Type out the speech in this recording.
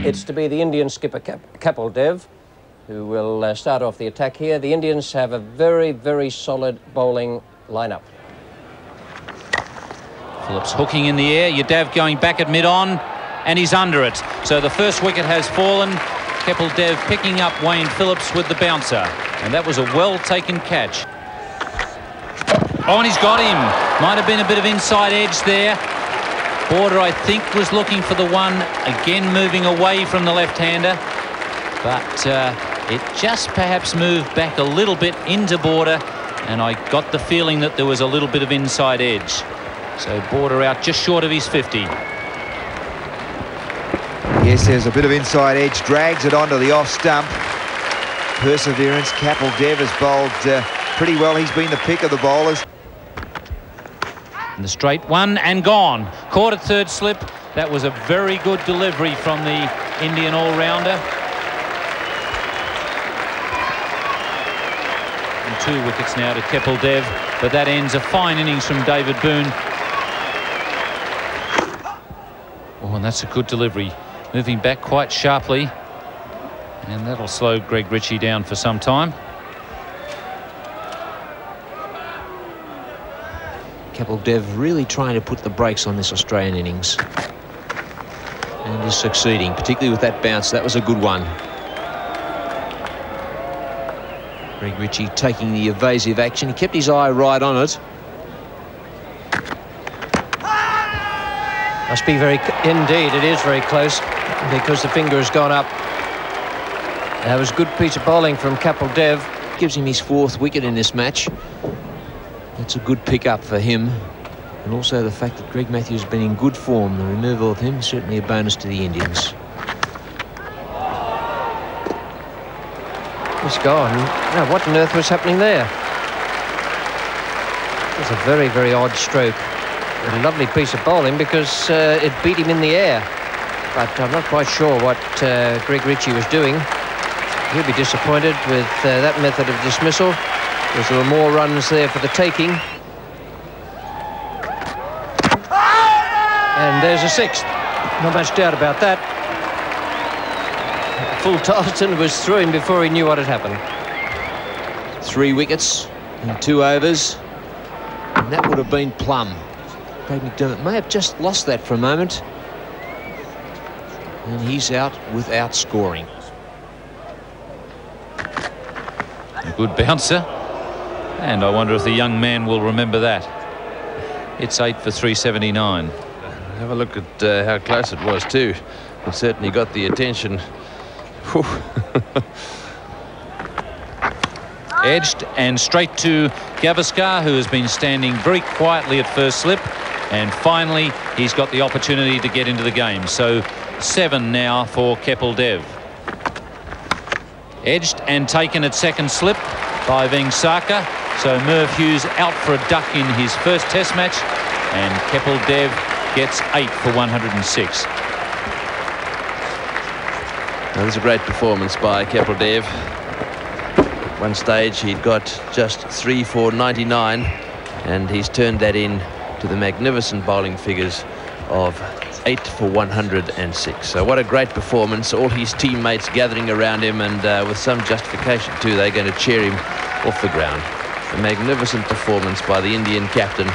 It's to be the Indian skipper, Kapil Dev, who will start off the attack here. The Indians have a very, very solid bowling lineup. Phillips hooking in the air. Yadav going back at mid-on, and he's under it. So the first wicket has fallen. Kapil Dev picking up Wayne Phillips with the bouncer. And that was a well-taken catch. Oh, and he's got him. Might have been a bit of inside edge there. Border, I think, was looking for the one. Again, moving away from the left-hander. But it just perhaps moved back a little bit into Border. And I got the feeling that there was a little bit of inside edge. So Border out just short of his 50. Yes, there's a bit of inside edge. Drags it onto the off stump. Perseverance. Kapil Dev has bowled pretty well. He's been the pick of the bowlers. And the straight one and gone. Caught at third slip. That was a very good delivery from the Indian all-rounder. And 2 wickets now to Kapil Dev. But that ends a fine innings from David Boone. Oh, and that's a good delivery. Moving back quite sharply. And that'll slow Greg Ritchie down for some time. Kapil Dev really trying to put the brakes on this Australian innings. And is succeeding, particularly with that bounce. That was a good one. Greg Ritchie taking the evasive action. He kept his eye right on it. Must be very... Indeed, it is very close, because the finger has gone up. That was a good piece of bowling from Kapil Dev. Gives him his 4th wicket in this match. That's a good pick-up for him. And also the fact that Greg Matthews has been in good form. The removal of him is certainly a bonus to the Indians. He's gone. Now, what on earth was happening there? It was a very, very odd stroke. A lovely piece of bowling, because it beat him in the air. But I'm not quite sure what Greg Ritchie was doing. He'll be disappointed with that method of dismissal, because there were more runs there for the taking. And there's a 6th. Not much doubt about that. Full Tarleton was through him before he knew what had happened. 3 wickets in 2 overs. And that would have been plumb. Craig McDermott may have just lost that for a moment. And he's out without scoring. A good bouncer. And I wonder if the young man will remember that. It's 8 for 379. Have a look at how close it was too. It certainly got the attention. Edged and straight to Gavaskar, who has been standing very quietly at first slip. And finally, he's got the opportunity to get into the game. So 7 now for Kapil Dev. Edged and taken at second slip by Vengsarkar. So Merv Hughes out for a duck in his first test match. And Kapil Dev gets 8 for 106. That was a great performance by Kapil Dev. At one stage he'd got just 3 for 99, and he's turned that in to the magnificent bowling figures of 8 for 106. So what a great performance. All his teammates gathering around him, and with some justification too, they're going to cheer him off the ground. A magnificent performance by the Indian captain.